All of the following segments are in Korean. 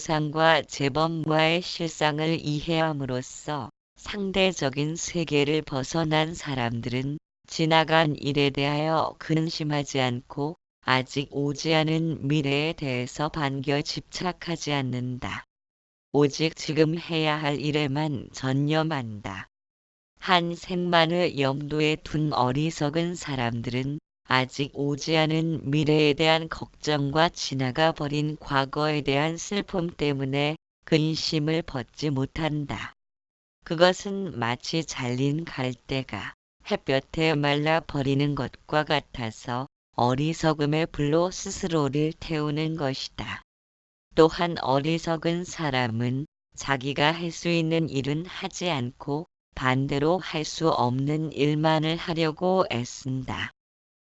세상과 재범과의 실상을 이해함으로써 상대적인 세계를 벗어난 사람들은 지나간 일에 대하여 근심하지 않고 아직 오지 않은 미래에 대해서 반겨 집착하지 않는다. 오직 지금 해야 할 일에만 전념한다. 한 생만을 염두에 둔 어리석은 사람들은 아직 오지 않은 미래에 대한 걱정과 지나가 버린 과거에 대한 슬픔 때문에 근심을 벗지 못한다. 그것은 마치 잘린 갈대가 햇볕에 말라 버리는 것과 같아서 어리석음의 불로 스스로를 태우는 것이다. 또한 어리석은 사람은 자기가 할 수 있는 일은 하지 않고 반대로 할 수 없는 일만을 하려고 애쓴다.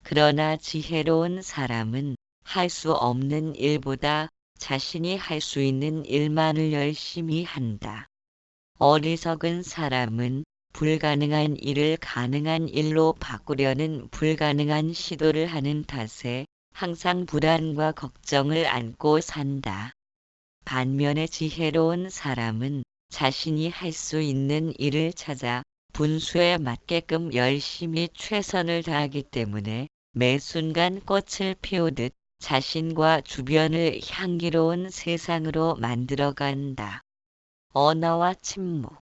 그러나 지혜로운 사람은 할 수 없는 일보다 자신이 할 수 있는 일만을 열심히 한다. 어리석은 사람은 불가능한 일을 가능한 일로 바꾸려는 불가능한 시도를 하는 탓에 항상 불안과 걱정을 안고 산다. 반면에 지혜로운 사람은 자신이 할 수 있는 일을 찾아 분수에 맞게끔 열심히 최선을 다하기 때문에 매 순간 꽃을 피우듯 자신과 주변을 향기로운 세상으로 만들어간다. 언어와 침묵.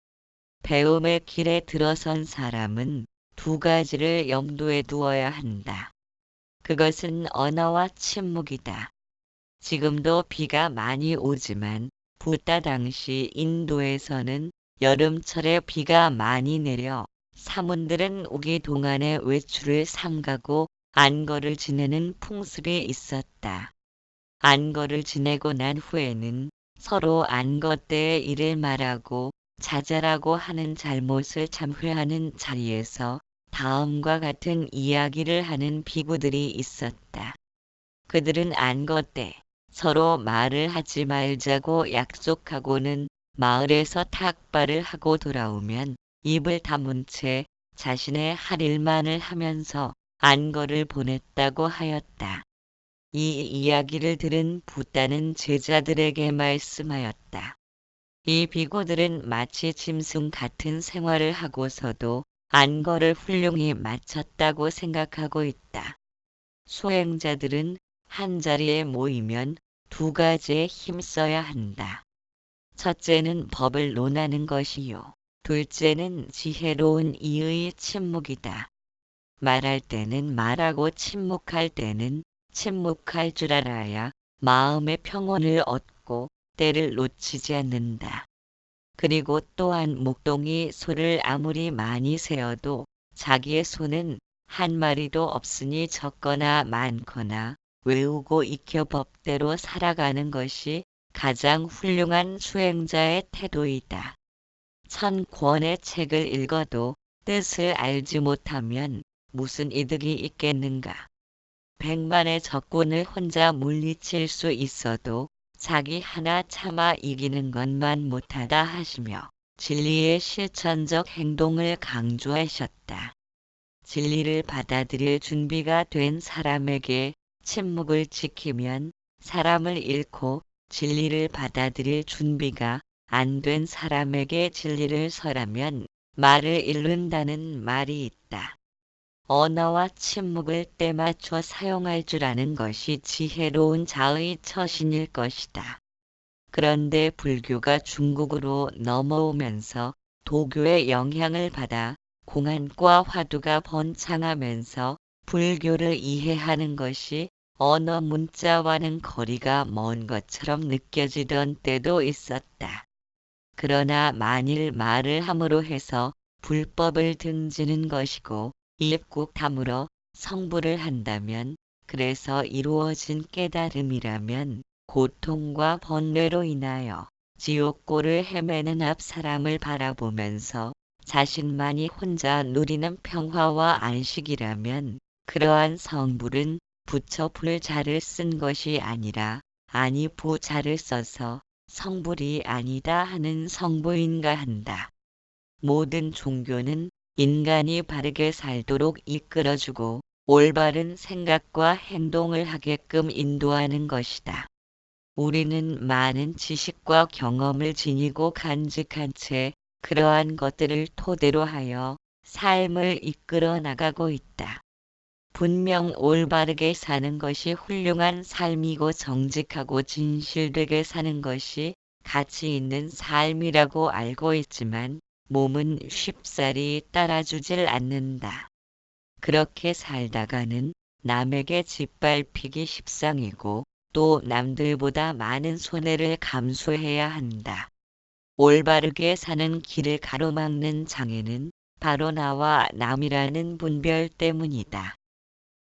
배움의 길에 들어선 사람은 두 가지를 염두에 두어야 한다. 그것은 언어와 침묵이다. 지금도 비가 많이 오지만 부다 당시 인도에서는 여름철에 비가 많이 내려 사문들은 오기 동안에 외출을 삼가고 안거를 지내는 풍습이 있었다. 안거를 지내고 난 후에는 서로 안거 때의 일을 말하고 자잘하고 하는 잘못을 참회하는 자리에서 다음과 같은 이야기를 하는 비구들이 있었다. 그들은 안거 때 서로 말을 하지 말자고 약속하고는 마을에서 탁발을 하고 돌아오면 입을 다문 채 자신의 할 일만을 하면서 안거를 보냈다고 하였다. 이 이야기를 들은 붓다는 제자들에게 말씀하였다. 이 비고들은 마치 짐승 같은 생활을 하고서도 안거를 훌륭히 마쳤다고 생각하고 있다. 수행자들은 한자리에 모이면 두 가지에 힘써야 한다. 첫째는 법을 논하는 것이요. 둘째는 지혜로운 이의 침묵이다. 말할 때는 말하고 침묵할 때는 침묵할 줄 알아야 마음의 평온을 얻고 때를 놓치지 않는다. 그리고 또한 목동이 소를 아무리 많이 세어도 자기의 소는 한 마리도 없으니 적거나 많거나 외우고 익혀 법대로 살아가는 것이 가장 훌륭한 수행자의 태도이다. 천 권의 책을 읽어도 뜻을 알지 못하면 무슨 이득이 있겠는가. 백만의 적군을 혼자 물리칠 수 있어도 자기 하나 참아 이기는 것만 못하다 하시며 진리의 실천적 행동을 강조하셨다. 진리를 받아들일 준비가 된 사람에게 침묵을 지키면 사람을 잃고 진리를 받아들일 준비가 안 된 사람에게 진리를 설하면 말을 잃는다는 말이 있다. 언어와 침묵을 때맞춰 사용할 줄 아는 것이 지혜로운 자의 처신일 것이다. 그런데 불교가 중국으로 넘어오면서 도교의 영향을 받아 공안과 화두가 번창하면서 불교를 이해하는 것이 언어 문자와는 거리가 먼 것처럼 느껴지던 때도 있었다. 그러나 만일 말을 함으로 해서 불법을 등지는 것이고 입국 다물어 성불을 한다면 그래서 이루어진 깨달음이라면 고통과 번뇌로 인하여 지옥고를 헤매는 앞 사람을 바라보면서 자신만이 혼자 누리는 평화와 안식이라면 그러한 성불은 부처 불자를 쓴 것이 아니라 아니 부자를 써서 성불이 아니다 하는 성부인가 한다. 모든 종교는 인간이 바르게 살도록 이끌어주고 올바른 생각과 행동을 하게끔 인도하는 것이다. 우리는 많은 지식과 경험을 지니고 간직한 채 그러한 것들을 토대로 하여 삶을 이끌어 나가고 있다. 분명 올바르게 사는 것이 훌륭한 삶이고 정직하고 진실되게 사는 것이 가치 있는 삶이라고 알고 있지만 몸은 쉽사리 따라주질 않는다. 그렇게 살다가는 남에게 짓밟히기 십상이고 또 남들보다 많은 손해를 감수해야 한다. 올바르게 사는 길을 가로막는 장애는 바로 나와 남이라는 분별 때문이다.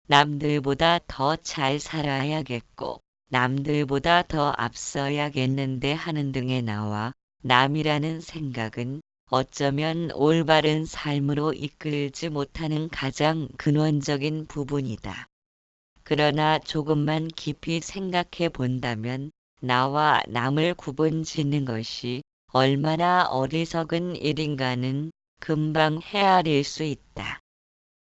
남들보다 더 잘 살아야겠고 남들보다 더 앞서야겠는데 하는 등의 나와 남이라는 생각은 어쩌면 올바른 삶으로 이끌지 못하는 가장 근원적인 부분이다. 그러나 조금만 깊이 생각해 본다면 나와 남을 구분 짓는 것이 얼마나 어리석은 일인가는 금방 헤아릴 수 있다.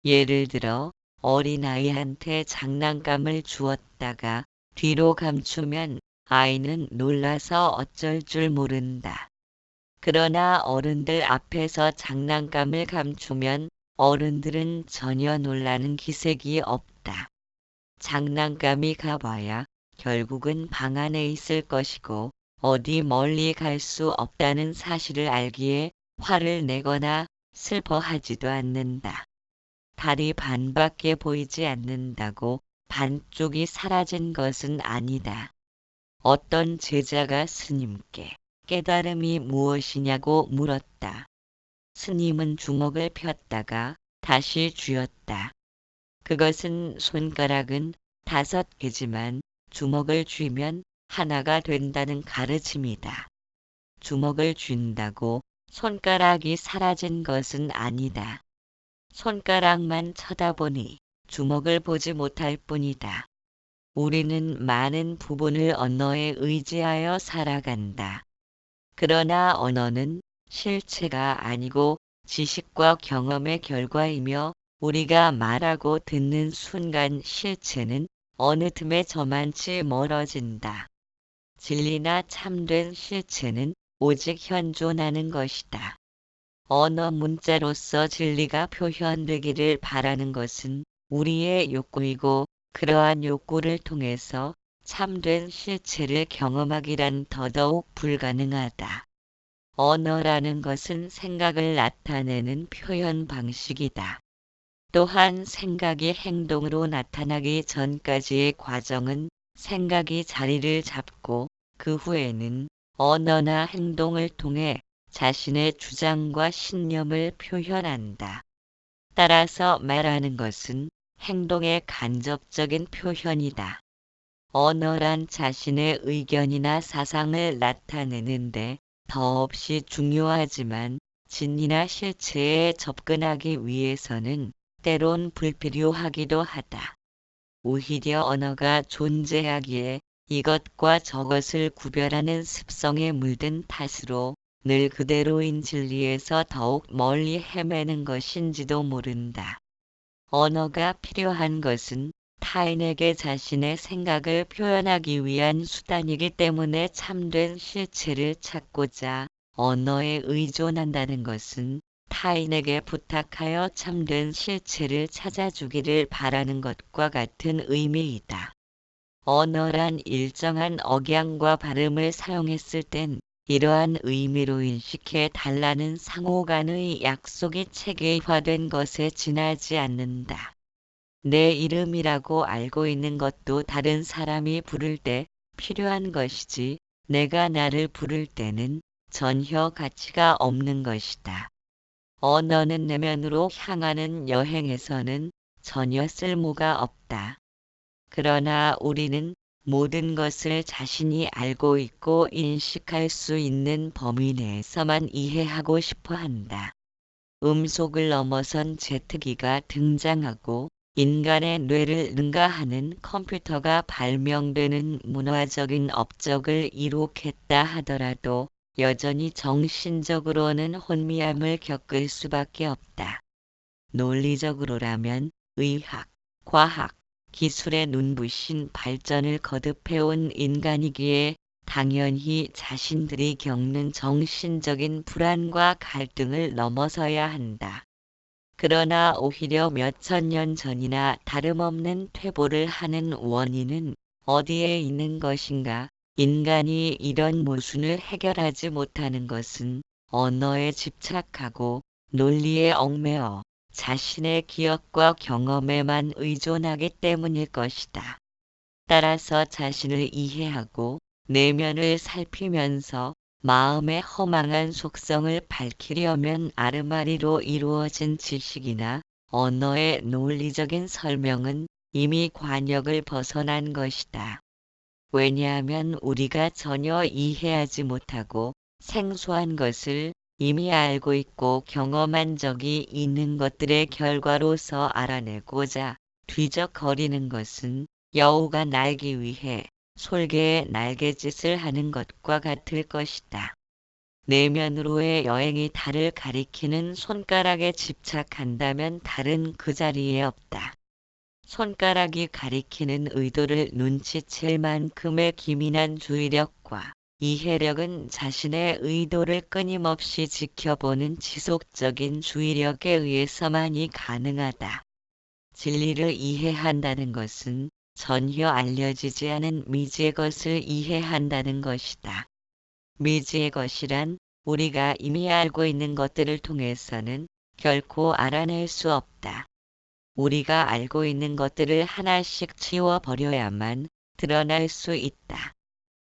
예를 들어 어린아이한테 장난감을 주었다가 뒤로 감추면 아이는 놀라서 어쩔 줄 모른다. 그러나 어른들 앞에서 장난감을 감추면 어른들은 전혀 놀라는 기색이 없다. 장난감이 가봐야 결국은 방 안에 있을 것이고 어디 멀리 갈 수 없다는 사실을 알기에 화를 내거나 슬퍼하지도 않는다. 달이 반밖에 보이지 않는다고 반쪽이 사라진 것은 아니다. 어떤 제자가 스님께 깨달음이 무엇이냐고 물었다. 스님은 주먹을 폈다가 다시 쥐었다. 그것은 손가락은 5개지만 주먹을 쥐면 하나가 된다는 가르침이다. 주먹을 쥔다고 손가락이 사라진 것은 아니다. 손가락만 쳐다보니 주먹을 보지 못할 뿐이다. 우리는 많은 부분을 언어에 의지하여 살아간다. 그러나 언어는 실체가 아니고 지식과 경험의 결과이며 우리가 말하고 듣는 순간 실체는 어느 틈에 저만치 멀어진다. 진리나 참된 실체는 오직 현존하는 것이다. 언어 문자로서 진리가 표현되기를 바라는 것은 우리의 욕구이고 그러한 욕구를 통해서 참된 실체를 경험하기란 더더욱 불가능하다. 언어라는 것은 생각을 나타내는 표현 방식이다. 또한 생각이 행동으로 나타나기 전까지의 과정은 생각이 자리를 잡고 그 후에는 언어나 행동을 통해 자신의 주장과 신념을 표현한다. 따라서 말하는 것은 행동의 간접적인 표현이다. 언어란 자신의 의견이나 사상을 나타내는데 더없이 중요하지만 진리나 실체에 접근하기 위해서는 때론 불필요하기도 하다. 오히려 언어가 존재하기에 이것과 저것을 구별하는 습성에 물든 탓으로 늘 그대로인 진리에서 더욱 멀리 헤매는 것인지도 모른다. 언어가 필요한 것은 타인에게 자신의 생각을 표현하기 위한 수단이기 때문에 참된 실체를 찾고자 언어에 의존한다는 것은 타인에게 부탁하여 참된 실체를 찾아주기를 바라는 것과 같은 의미이다. 언어란 일정한 억양과 발음을 사용했을 땐 이러한 의미로 인식해 달라는 상호 간의 약속이 체계화된 것에 지나지 않는다. 내 이름이라고 알고 있는 것도 다른 사람이 부를 때 필요한 것이지 내가 나를 부를 때는 전혀 가치가 없는 것이다. 언어는 내면으로 향하는 여행에서는 전혀 쓸모가 없다. 그러나 우리는 모든 것을 자신이 알고 있고 인식할 수 있는 범위 내에서만 이해하고 싶어 한다. 음속을 넘어선 제트기가 등장하고 인간의 뇌를 능가하는 컴퓨터가 발명되는 문화적인 업적을 이룩했다 하더라도 여전히 정신적으로는 혼미함을 겪을 수밖에 없다. 논리적으로라면 의학, 과학, 기술의 눈부신 발전을 거듭해온 인간이기에 당연히 자신들이 겪는 정신적인 불안과 갈등을 넘어서야 한다. 그러나 오히려 몇천 년 전이나 다름없는 퇴보를 하는 원인은 어디에 있는 것인가? 인간이 이런 모순을 해결하지 못하는 것은 언어에 집착하고 논리에 얽매여 자신의 기억과 경험에만 의존하기 때문일 것이다. 따라서 자신을 이해하고 내면을 살피면서 마음의 허망한 속성을 밝히려면 아르마리로 이루어진 지식이나 언어의 논리적인 설명은 이미 관역을 벗어난 것이다. 왜냐하면 우리가 전혀 이해하지 못하고 생소한 것을 이미 알고 있고 경험한 적이 있는 것들의 결과로서 알아내고자 뒤적거리는 것은 여우가 날기 위해 솔개의 날갯짓을 하는 것과 같을 것이다. 내면으로의 여행이 달을 가리키는 손가락에 집착한다면 달은 그 자리에 없다. 손가락이 가리키는 의도를 눈치챌 만큼의 기민한 주의력과 이해력은 자신의 의도를 끊임없이 지켜보는 지속적인 주의력에 의해서만이 가능하다. 진리를 이해한다는 것은 전혀 알려지지 않은 미지의 것을 이해한다는 것이다. 미지의 것이란 우리가 이미 알고 있는 것들을 통해서는 결코 알아낼 수 없다. 우리가 알고 있는 것들을 하나씩 치워버려야만 드러날 수 있다.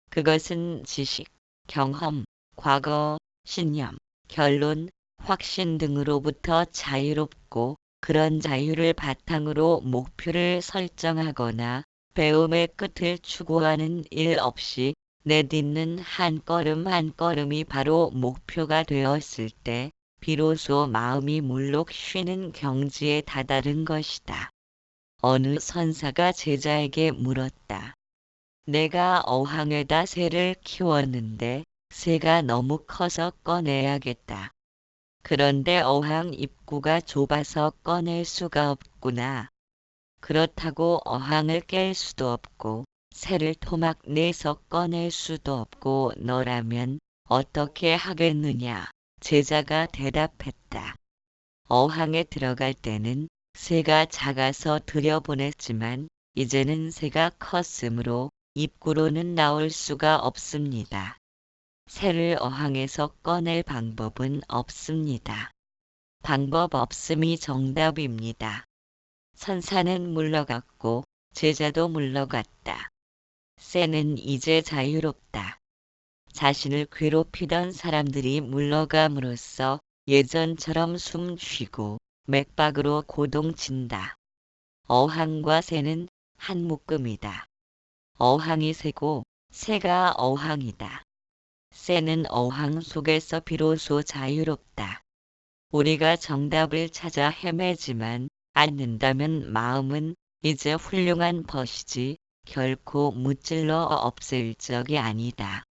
그것은 지식, 경험, 과거, 신념, 결론, 확신 등으로부터 자유롭고 그런 자유를 바탕으로 목표를 설정하거나 배움의 끝을 추구하는 일 없이 내딛는 한 걸음 한 걸음이 바로 목표가 되었을 때 비로소 마음이 물록 쉬는 경지에 다다른 것이다. 어느 선사가 제자에게 물었다. 내가 어항에다 새를 키웠는데 새가 너무 커서 꺼내야겠다. 그런데 어항 입구가 좁아서 꺼낼 수가 없구나. 그렇다고 어항을 깰 수도 없고 새를 토막 내서 꺼낼 수도 없고 너라면 어떻게 하겠느냐? 제자가 대답했다. 어항에 들어갈 때는 새가 작아서 들여보냈지만 이제는 새가 컸으므로 입구로는 나올 수가 없습니다. 새를 어항에서 꺼낼 방법은 없습니다. 방법 없음이 정답입니다. 선사는 물러갔고 제자도 물러갔다. 새는 이제 자유롭다. 자신을 괴롭히던 사람들이 물러감으로써 예전처럼 숨 쉬고 맥박으로 고동친다. 어항과 새는 한 묶음이다. 어항이 새고 새가 어항이다. 새는 어항 속에서 비로소 자유롭다. 우리가 정답을 찾아 헤매지만 않는다면 마음은 이제 훌륭한 벗이지 결코 무찔러 없앨 적이 아니다.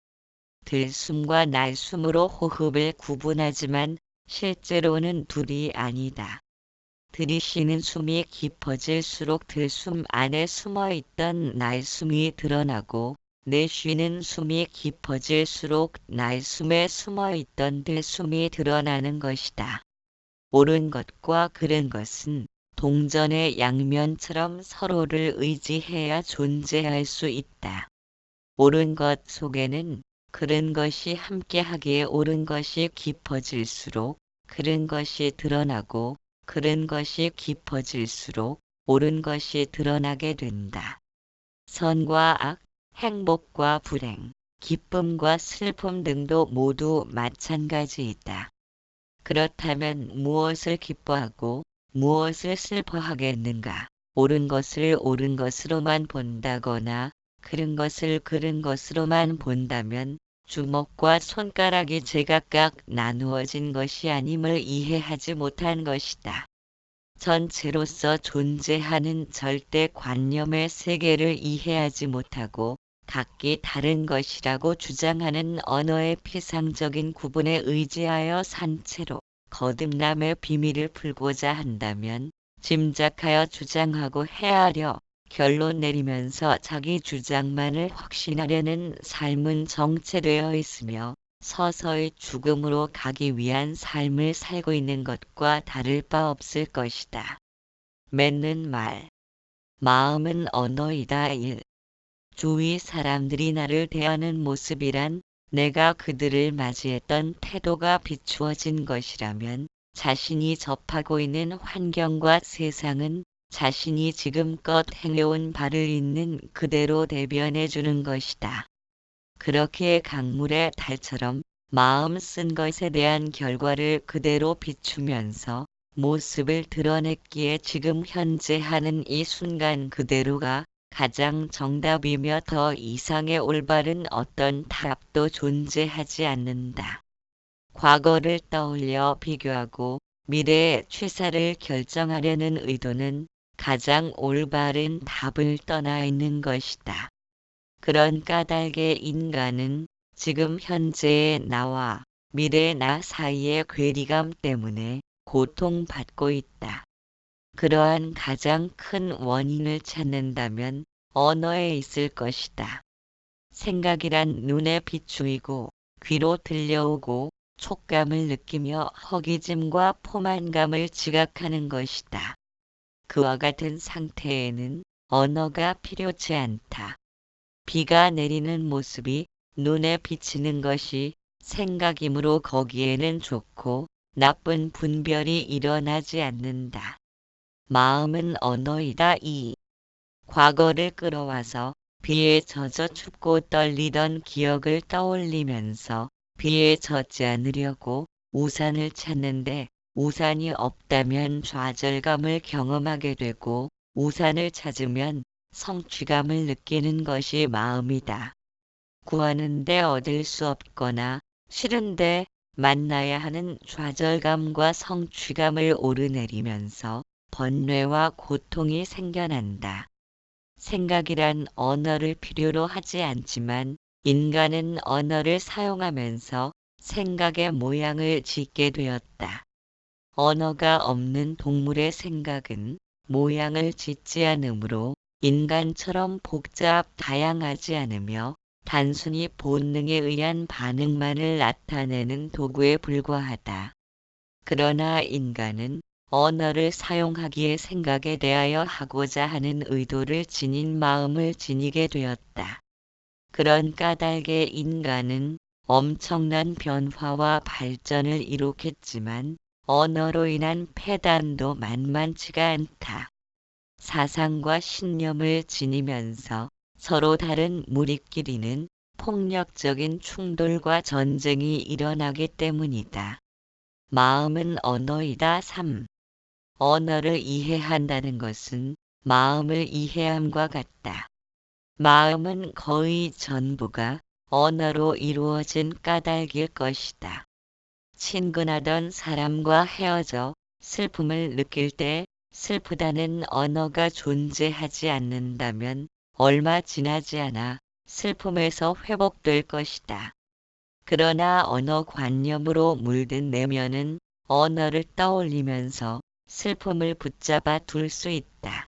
들숨과 날숨으로 호흡을 구분하지만 실제로는 둘이 아니다. 들이쉬는 숨이 깊어질수록 들숨 안에 숨어있던 날숨이 드러나고 내쉬는 숨이 깊어질수록 날숨에 숨어있던 들숨이 드러나는 것이다. 옳은 것과 그른 것은 동전의 양면처럼 서로를 의지해야 존재할 수 있다. 옳은 것 속에는 그른 것이 함께하기에 옳은 것이 깊어질수록 그른 것이 드러나고 그른 것이 깊어질수록 옳은 것이 드러나게 된다. 선과 악, 행복과 불행, 기쁨과 슬픔 등도 모두 마찬가지이다. 그렇다면 무엇을 기뻐하고 무엇을 슬퍼하겠는가? 옳은 것을 옳은 것으로만 본다거나 그른 것을 그른 것으로만 본다면 주먹과 손가락이 제각각 나누어진 것이 아님을 이해하지 못한 것이다. 전체로서 존재하는 절대관념의 세계를 이해하지 못하고 각기 다른 것이라고 주장하는 언어의 피상적인 구분에 의지하여 산 채로 거듭남의 비밀을 풀고자 한다면 짐작하여 주장하고 헤아려 결론 내리면서 자기 주장만을 확신하려는 삶은 정체되어 있으며 서서히 죽음으로 가기 위한 삶을 살고 있는 것과 다를 바 없을 것이다. 맺는 말. 마음은 언어이다. 1. 주위 사람들이 나를 대하는 모습이란 내가 그들을 맞이했던 태도가 비추어진 것이라면 자신이 접하고 있는 환경과 세상은 자신이 지금껏 행해온 바를 있는 그대로 대변해 주는 것이다. 그렇게 강물의 달처럼 마음 쓴 것에 대한 결과를 그대로 비추면서 모습을 드러냈기에 지금 현재 하는 이 순간 그대로가 가장 정답이며 더 이상의 올바른 어떤 타협도 존재하지 않는다. 과거를 떠올려 비교하고 미래의 취사를 결정하려는 의도는 가장 올바른 답을 떠나 있는 것이다. 그런 까닭에 인간은 지금 현재의 나와 미래의 나 사이의 괴리감 때문에 고통받고 있다. 그러한 가장 큰 원인을 찾는다면 언어에 있을 것이다. 생각이란 눈에 비추이고 귀로 들려오고 촉감을 느끼며 허기짐과 포만감을 지각하는 것이다. 그와 같은 상태에는 언어가 필요치 않다. 비가 내리는 모습이 눈에 비치는 것이 생각이므로 거기에는 좋고 나쁜 분별이 일어나지 않는다. 마음은 언어이다. 2. 과거를 끌어와서 비에 젖어 춥고 떨리던 기억을 떠올리면서 비에 젖지 않으려고 우산을 찾는데 우산이 없다면 좌절감을 경험하게 되고 우산을 찾으면 성취감을 느끼는 것이 마음이다. 구하는데 얻을 수 없거나 싫은데 만나야 하는 좌절감과 성취감을 오르내리면서 번뇌와 고통이 생겨난다. 생각이란 언어를 필요로 하지 않지만 인간은 언어를 사용하면서 생각의 모양을 짓게 되었다. 언어가 없는 동물의 생각은 모양을 짓지 않으므로 인간처럼 복잡 다양하지 않으며 단순히 본능에 의한 반응만을 나타내는 도구에 불과하다. 그러나 인간은 언어를 사용하기에 생각에 대하여 하고자 하는 의도를 지닌 마음을 지니게 되었다. 그런 까닭에 인간은 엄청난 변화와 발전을 이룩했지만 언어로 인한 폐단도 만만치가 않다. 사상과 신념을 지니면서 서로 다른 무리끼리는 폭력적인 충돌과 전쟁이 일어나기 때문이다. 마음은 언어이다. 3. 언어를 이해한다는 것은 마음을 이해함과 같다. 마음은 거의 전부가 언어로 이루어진 까닭일 것이다. 친근하던 사람과 헤어져 슬픔을 느낄 때 슬프다는 언어가 존재하지 않는다면 얼마 지나지 않아 슬픔에서 회복될 것이다. 그러나 언어관념으로 물든 내면은 언어를 떠올리면서 슬픔을 붙잡아 둘 수 있다.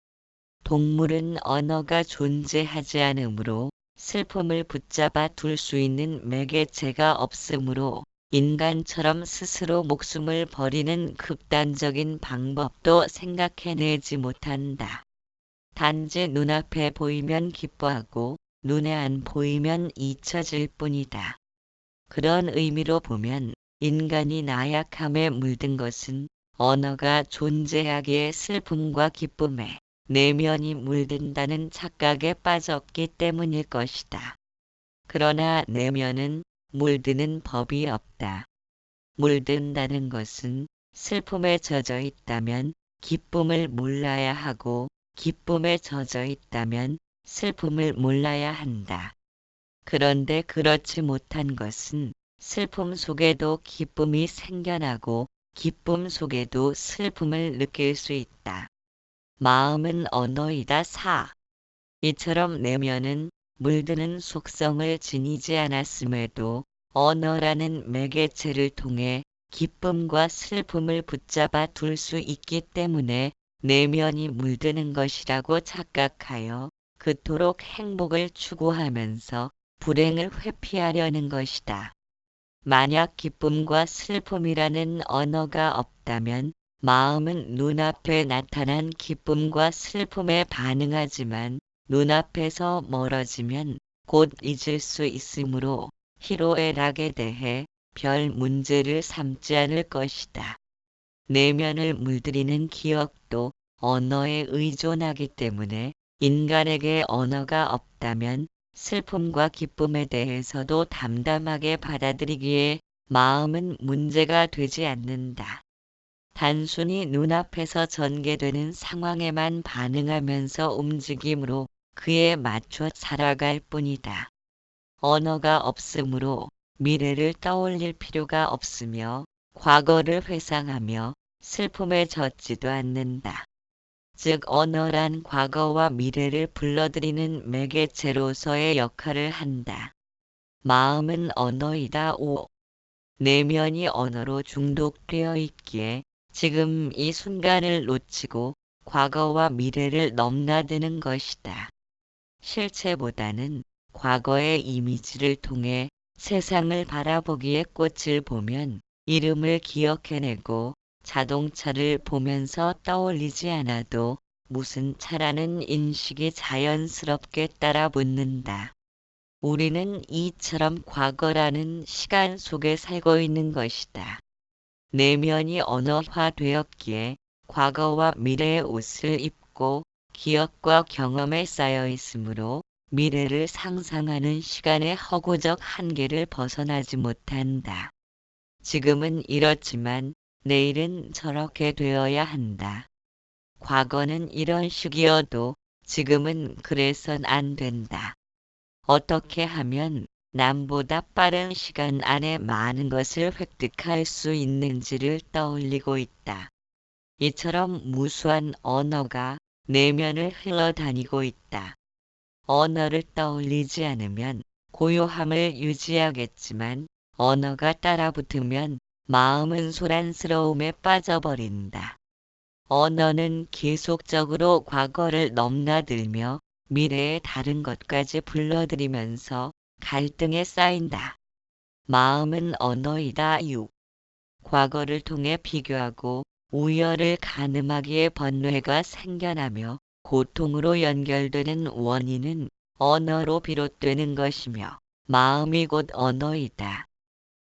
동물은 언어가 존재하지 않으므로 슬픔을 붙잡아 둘 수 있는 매개체가 없으므로 인간처럼 스스로 목숨을 버리는 극단적인 방법도 생각해내지 못한다. 단지 눈앞에 보이면 기뻐하고 눈에 안 보이면 잊혀질 뿐이다. 그런 의미로 보면 인간이 나약함에 물든 것은 언어가 존재하기에 슬픔과 기쁨에 내면이 물든다는 착각에 빠졌기 때문일 것이다. 그러나 내면은 물드는 법이 없다. 물든다는 것은 슬픔에 젖어 있다면 기쁨을 몰라야 하고 기쁨에 젖어 있다면 슬픔을 몰라야 한다. 그런데 그렇지 못한 것은 슬픔 속에도 기쁨이 생겨나고 기쁨 속에도 슬픔을 느낄 수 있다. 마음은 언어이다. 4. 이처럼 내면은 물드는 속성을 지니지 않았음에도 언어라는 매개체를 통해 기쁨과 슬픔을 붙잡아 둘 수 있기 때문에 내면이 물드는 것이라고 착각하여 그토록 행복을 추구하면서 불행을 회피하려는 것이다. 만약 기쁨과 슬픔이라는 언어가 없다면 마음은 눈앞에 나타난 기쁨과 슬픔에 반응하지만 눈앞에서 멀어지면 곧 잊을 수 있으므로 희로애락에 대해 별 문제를 삼지 않을 것이다. 내면을 물들이는 기억도 언어에 의존하기 때문에 인간에게 언어가 없다면 슬픔과 기쁨에 대해서도 담담하게 받아들이기에 마음은 문제가 되지 않는다. 단순히 눈앞에서 전개되는 상황에만 반응하면서 움직임으로 그에 맞춰 살아갈 뿐이다. 언어가 없으므로 미래를 떠올릴 필요가 없으며 과거를 회상하며 슬픔에 젖지도 않는다. 즉 언어란 과거와 미래를 불러들이는 매개체로서의 역할을 한다. 마음은 언어이다. 5. 내면이 언어로 중독되어 있기에 지금 이 순간을 놓치고 과거와 미래를 넘나드는 것이다. 실체보다는 과거의 이미지를 통해 세상을 바라보기에 꽃을 보면 이름을 기억해내고 자동차를 보면서 떠올리지 않아도 무슨 차라는 인식이 자연스럽게 따라 붙는다. 우리는 이처럼 과거라는 시간 속에 살고 있는 것이다. 내면이 언어화되었기에 과거와 미래의 옷을 입고 기억과 경험에 쌓여 있으므로 미래를 상상하는 시간의 허구적 한계를 벗어나지 못한다. 지금은 이렇지만 내일은 저렇게 되어야 한다. 과거는 이런 식이어도 지금은 그래선 안 된다. 어떻게 하면 남보다 빠른 시간 안에 많은 것을 획득할 수 있는지를 떠올리고 있다. 이처럼 무수한 언어가 내면을 흘러다니고 있다. 언어를 떠올리지 않으면 고요함을 유지하겠지만 언어가 따라붙으면 마음은 소란스러움에 빠져버린다. 언어는 계속적으로 과거를 넘나들며 미래의 다른 것까지 불러들이면서 갈등에 쌓인다. 마음은 언어이다. 6. 과거를 통해 비교하고 우열을 가늠하기에 번뇌가 생겨나며 고통으로 연결되는 원인은 언어로 비롯되는 것이며 마음이 곧 언어이다.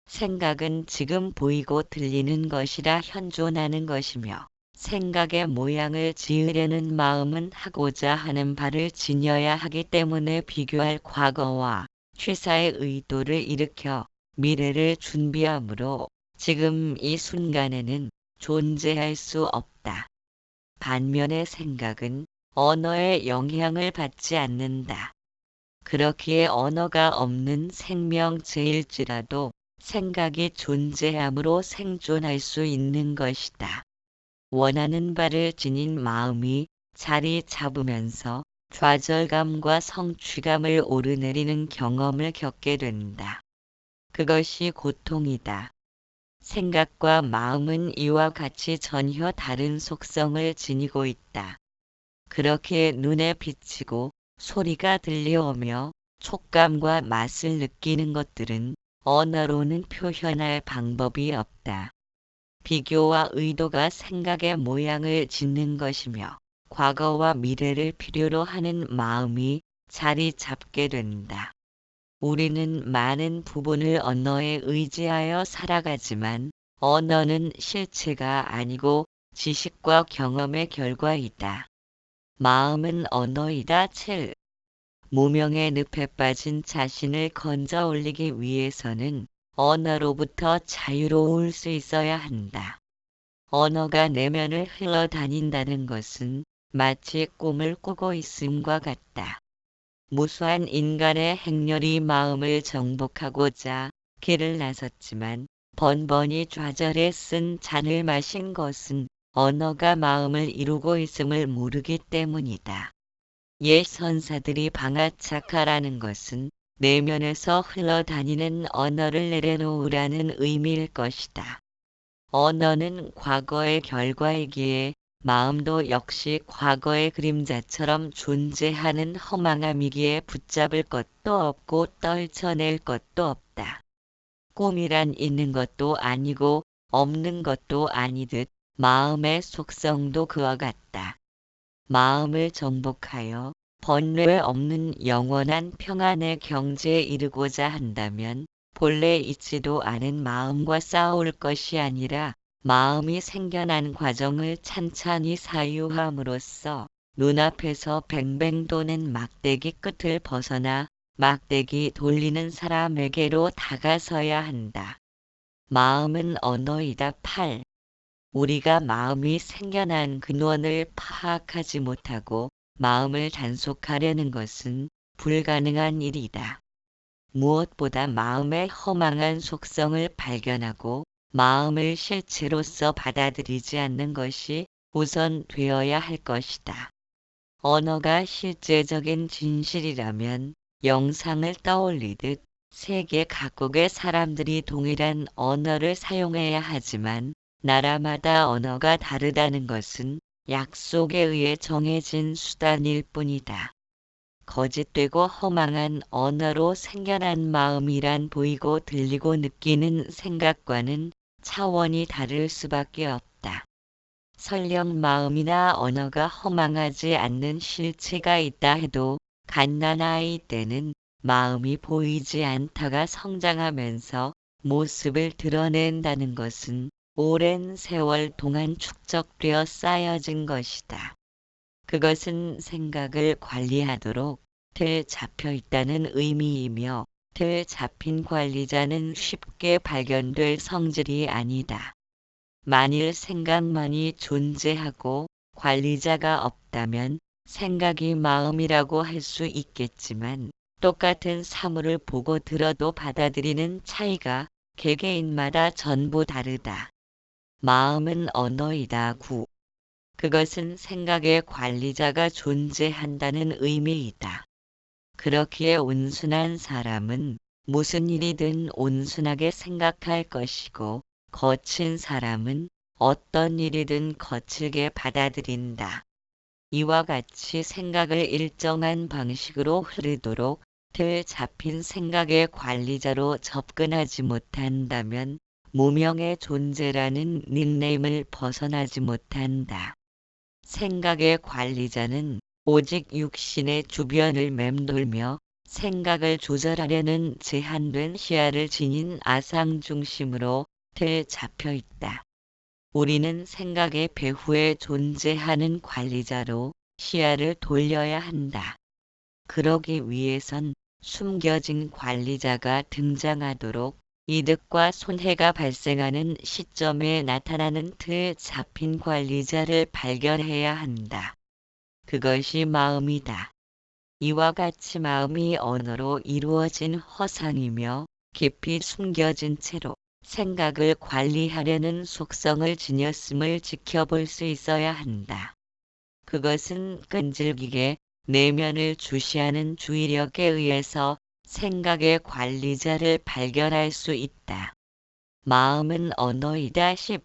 생각은 지금 보이고 들리는 것이라 현존하는 것이며 생각의 모양을 지으려는 마음은 하고자 하는 바를 지녀야 하기 때문에 비교할 과거와 취사의 의도를 일으켜 미래를 준비하므로 지금 이 순간에는 존재할 수 없다. 반면에 생각은 언어의 영향을 받지 않는다. 그렇기에 언어가 없는 생명체일지라도 생각이 존재함으로 생존할 수 있는 것이다. 원하는 바를 지닌 마음이 자리 잡으면서 좌절감과 성취감을 오르내리는 경험을 겪게 된다. 그것이 고통이다. 생각과 마음은 이와 같이 전혀 다른 속성을 지니고 있다. 그렇게 눈에 비치고 소리가 들려오며 촉감과 맛을 느끼는 것들은 언어로는 표현할 방법이 없다. 비교와 의도가 생각의 모양을 짓는 것이며 과거와 미래를 필요로 하는 마음이 자리 잡게 된다. 우리는 많은 부분을 언어에 의지하여 살아가지만 언어는 실체가 아니고 지식과 경험의 결과이다. 마음은 언어이다. 7. 무명의 늪에 빠진 자신을 건져 올리기 위해서는 언어로부터 자유로울 수 있어야 한다. 언어가 내면을 흘러다닌다는 것은 마치 꿈을 꾸고 있음과 같다. 무수한 인간의 행렬이 마음을 정복하고자 길을 나섰지만 번번이 좌절에 쓴 잔을 마신 것은 언어가 마음을 이루고 있음을 모르기 때문이다. 옛 선사들이 방아착하라는 것은 내면에서 흘러다니는 언어를 내려놓으라는 의미일 것이다. 언어는 과거의 결과이기에 마음도 역시 과거의 그림자처럼 존재하는 허망함이기에 붙잡을 것도 없고 떨쳐낼 것도 없다. 꿈이란 있는 것도 아니고 없는 것도 아니듯 마음의 속성도 그와 같다. 마음을 정복하여 번뇌 없는 영원한 평안의 경지에 이르고자 한다면 본래 있지도 않은 마음과 싸울 것이 아니라 마음이 생겨난 과정을 찬찬히 사유함으로써 눈앞에서 뱅뱅 도는 막대기 끝을 벗어나 막대기 돌리는 사람에게로 다가서야 한다. 마음은 언어이다. 8. 우리가 마음이 생겨난 근원을 파악하지 못하고 마음을 단속하려는 것은 불가능한 일이다. 무엇보다 마음의 허망한 속성을 발견하고 마음을 실체로서 받아들이지 않는 것이 우선 되어야 할 것이다. 언어가 실제적인 진실이라면 영상을 떠올리듯 세계 각국의 사람들이 동일한 언어를 사용해야 하지만 나라마다 언어가 다르다는 것은 약속에 의해 정해진 수단일 뿐이다. 거짓되고 허망한 언어로 생겨난 마음이란 보이고 들리고 느끼는 생각과는 차원이 다를 수밖에 없다. 설령 마음이나 언어가 허망하지 않는 실체가 있다 해도 갓난아이 때는 마음이 보이지 않다가 성장하면서 모습을 드러낸다는 것은 오랜 세월 동안 축적되어 쌓여진 것이다. 그것은 생각을 관리하도록 틀 잡혀 있다는 의미이며 틀 잡힌 관리자는 쉽게 발견될 성질이 아니다. 만일 생각만이 존재하고 관리자가 없다면 생각이 마음이라고 할 수 있겠지만 똑같은 사물을 보고 들어도 받아들이는 차이가 개개인마다 전부 다르다. 마음은 언어이다. 9. 그것은 생각의 관리자가 존재한다는 의미이다. 그렇기에 온순한 사람은 무슨 일이든 온순하게 생각할 것이고 거친 사람은 어떤 일이든 거칠게 받아들인다. 이와 같이 생각을 일정한 방식으로 흐르도록 틀 잡힌 생각의 관리자로 접근하지 못한다면 무명의 존재라는 닉네임을 벗어나지 못한다. 생각의 관리자는 오직 육신의 주변을 맴돌며 생각을 조절하려는 제한된 시야를 지닌 아상 중심으로 틀 잡혀 있다. 우리는 생각의 배후에 존재하는 관리자로 시야를 돌려야 한다. 그러기 위해선 숨겨진 관리자가 등장하도록 이득과 손해가 발생하는 시점에 나타나는 틀 잡힌 관리자를 발견해야 한다. 그것이 마음이다. 이와 같이 마음이 언어로 이루어진 허상이며 깊이 숨겨진 채로 생각을 관리하려는 속성을 지녔음을 지켜볼 수 있어야 한다. 그것은 끈질기게 내면을 주시하는 주의력에 의해서 생각의 관리자를 발견할 수 있다. 마음은 언어이다. 10.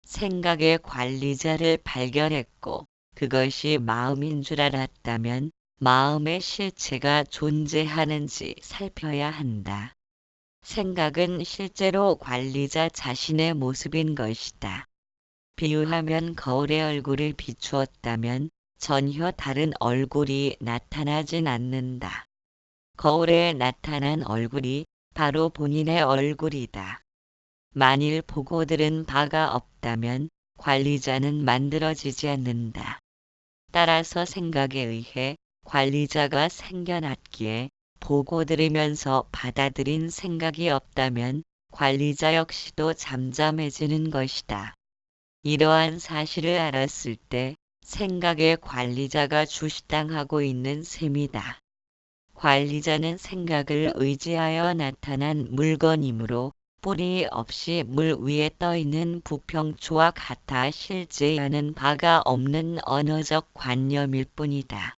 생각의 관리자를 발견했고 그것이 마음인 줄 알았다면 마음의 실체가 존재하는지 살펴야 한다. 생각은 실제로 관리자 자신의 모습인 것이다. 비유하면 거울에 얼굴을 비추었다면 전혀 다른 얼굴이 나타나진 않는다. 거울에 나타난 얼굴이 바로 본인의 얼굴이다. 만일 보고 들은 바가 없다면 관리자는 만들어지지 않는다. 따라서 생각에 의해 관리자가 생겨났기에 보고 들으면서 받아들인 생각이 없다면 관리자 역시도 잠잠해지는 것이다. 이러한 사실을 알았을 때 생각의 관리자가 주시당하고 있는 셈이다. 관리자는 생각을 의지하여 나타난 물건이므로 뿌리 없이 물 위에 떠있는 부평초와 같아 실제하는 바가 없는 언어적 관념일 뿐이다.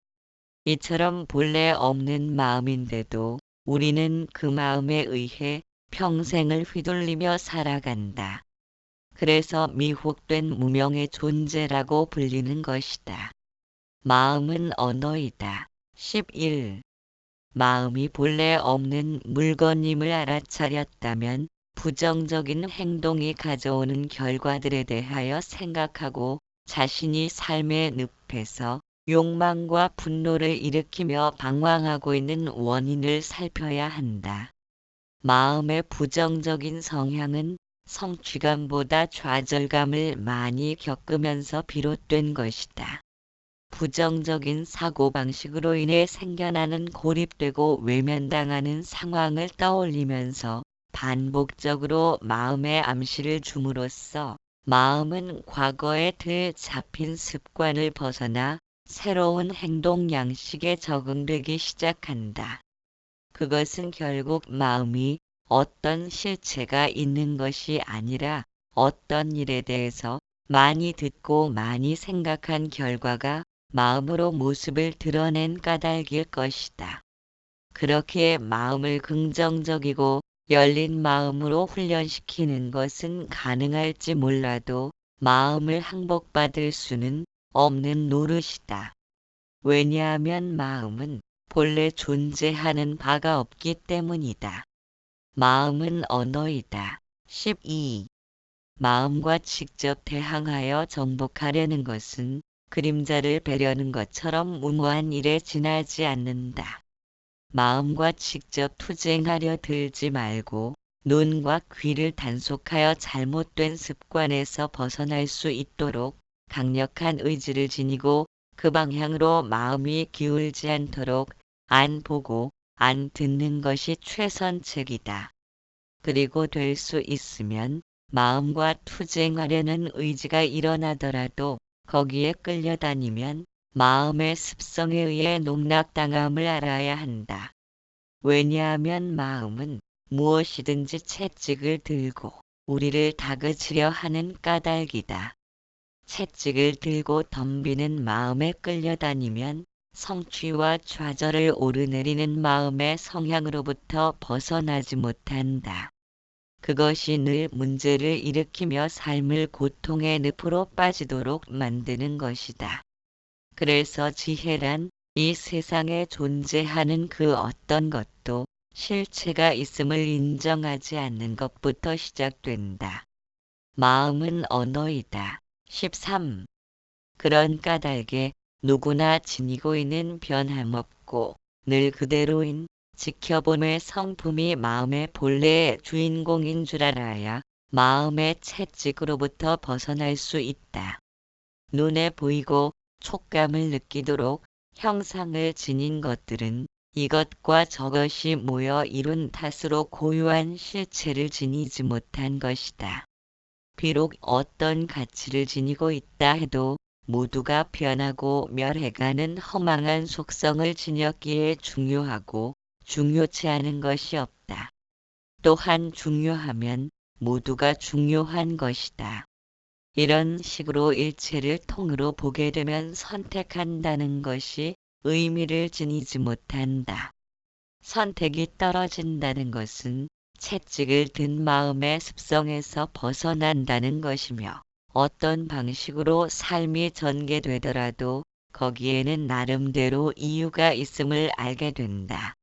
이처럼 본래 없는 마음인데도 우리는 그 마음에 의해 평생을 휘둘리며 살아간다. 그래서 미혹된 무명의 존재라고 불리는 것이다. 마음은 언어이다. 11. 마음이 본래 없는 물건임을 알아차렸다면 부정적인 행동이 가져오는 결과들에 대하여 생각하고 자신이 삶의 늪에서 욕망과 분노를 일으키며 방황하고 있는 원인을 살펴야 한다. 마음의 부정적인 성향은 성취감보다 좌절감을 많이 겪으면서 비롯된 것이다. 부정적인 사고방식으로 인해 생겨나는 고립되고 외면당하는 상황을 떠올리면서 반복적으로 마음에 암시를 줌으로써 마음은 과거의 틀 잡힌 습관을 벗어나 새로운 행동 양식에 적응되기 시작한다. 그것은 결국 마음이 어떤 실체가 있는 것이 아니라 어떤 일에 대해서 많이 듣고 많이 생각한 결과가 마음으로 모습을 드러낸 까닭일 것이다. 그렇게 마음을 긍정적이고 열린 마음으로 훈련시키는 것은 가능할지 몰라도 마음을 항복받을 수는 없는 노릇이다. 왜냐하면 마음은 본래 존재하는 바가 없기 때문이다. 마음은 언어이다. 12. 마음과 직접 대항하여 정복하려는 것은 그림자를 베려는 것처럼 무모한 일에 지나지 않는다. 마음과 직접 투쟁하려 들지 말고 눈과 귀를 단속하여 잘못된 습관에서 벗어날 수 있도록 강력한 의지를 지니고 그 방향으로 마음이 기울지 않도록 안 보고 안 듣는 것이 최선책이다. 그리고 될 수 있으면 마음과 투쟁하려는 의지가 일어나더라도 거기에 끌려다니면 마음의 습성에 의해 농락당함을 알아야 한다. 왜냐하면 마음은 무엇이든지 채찍을 들고 우리를 다그치려 하는 까닭이다. 채찍을 들고 덤비는 마음에 끌려다니면 성취와 좌절을 오르내리는 마음의 성향으로부터 벗어나지 못한다. 그것이 늘 문제를 일으키며 삶을 고통의 늪으로 빠지도록 만드는 것이다. 그래서 지혜란 이 세상에 존재하는 그 어떤 것도 실체가 있음을 인정하지 않는 것부터 시작된다. 마음은 언어이다. 13. 그런 까닭에 누구나 지니고 있는 변함없고 늘 그대로인 지켜봄의 성품이 마음의 본래의 주인공인 줄 알아야 마음의 채찍으로부터 벗어날 수 있다. 눈에 보이고 촉감을 느끼도록 형상을 지닌 것들은 이것과 저것이 모여 이룬 탓으로 고유한 실체를 지니지 못한 것이다. 비록 어떤 가치를 지니고 있다 해도 모두가 변하고 멸해가는 허망한 속성을 지녔기에 중요하고 중요치 않은 것이 없다. 또한 중요하면 모두가 중요한 것이다. 이런 식으로 일체를 통으로 보게 되면 선택한다는 것이 의미를 지니지 못한다. 선택이 떨어진다는 것은 채찍을 든 마음의 습성에서 벗어난다는 것이며 어떤 방식으로 삶이 전개되더라도 거기에는 나름대로 이유가 있음을 알게 된다.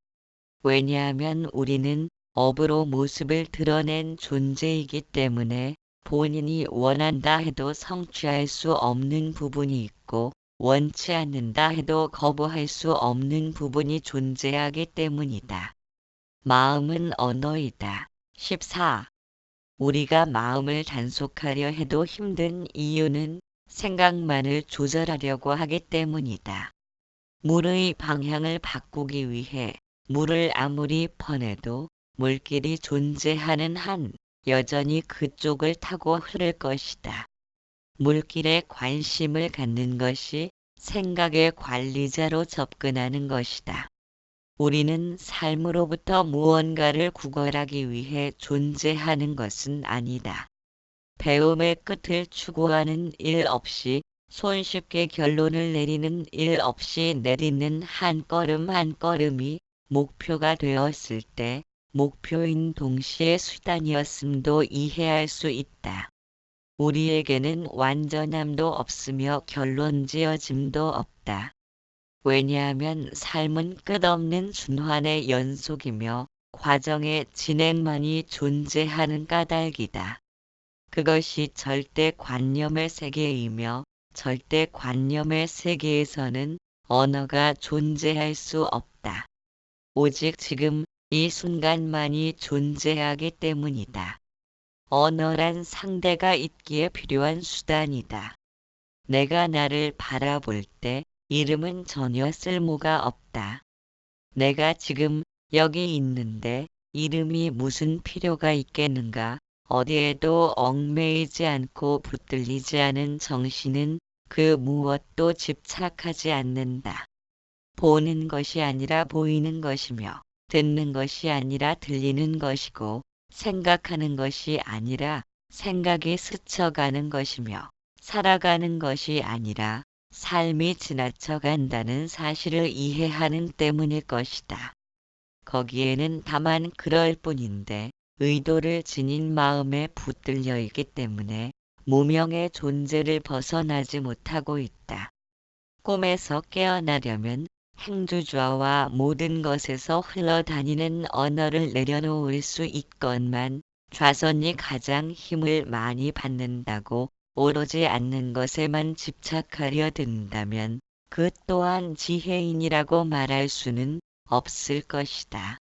왜냐하면 우리는 업으로 모습을 드러낸 존재이기 때문에 본인이 원한다 해도 성취할 수 없는 부분이 있고 원치 않는다 해도 거부할 수 없는 부분이 존재하기 때문이다. 마음은 언어이다. 14. 우리가 마음을 단속하려 해도 힘든 이유는 생각만을 조절하려고 하기 때문이다. 물의 방향을 바꾸기 위해 물을 아무리 퍼내도 물길이 존재하는 한 여전히 그쪽을 타고 흐를 것이다. 물길에 관심을 갖는 것이 생각의 관리자로 접근하는 것이다. 우리는 삶으로부터 무언가를 구걸하기 위해 존재하는 것은 아니다. 배움의 끝을 추구하는 일 없이 손쉽게 결론을 내리는 일 없이 내딛는 한 걸음 한 걸음이 목표가 되었을 때 목표인 동시에 수단이었음도 이해할 수 있다. 우리에게는 완전함도 없으며 결론지어짐도 없다. 왜냐하면 삶은 끝없는循環의 연속이며 과정의 진행만이 존재하는 까닭이다. 그것이 절대관념의 세계이며 절대관념의 세계에서는 언어가 존재할 수 없다. 오직 지금 이 순간만이 존재하기 때문이다. 언어란 상대가 있기에 필요한 수단이다. 내가 나를 바라볼 때 이름은 전혀 쓸모가 없다. 내가 지금 여기 있는데 이름이 무슨 필요가 있겠는가? 어디에도 얽매이지 않고 붙들리지 않은 정신은 그 무엇도 집착하지 않는다. 보는 것이 아니라 보이는 것이며 듣는 것이 아니라 들리는 것이고 생각하는 것이 아니라 생각이 스쳐가는 것이며 살아가는 것이 아니라 삶이 지나쳐간다는 사실을 이해하는 때문일 것이다. 거기에는 다만 그럴 뿐인데 의도를 지닌 마음에 붙들려 있기 때문에 무명의 존재를 벗어나지 못하고 있다. 꿈에서 깨어나려면 행주좌와 모든 것에서 흘러다니는 언어를 내려놓을 수 있건만 좌선이 가장 힘을 많이 받는다고 오로지 않는 것에만 집착하려 든다면 그 또한 지혜인이라고 말할 수는 없을 것이다.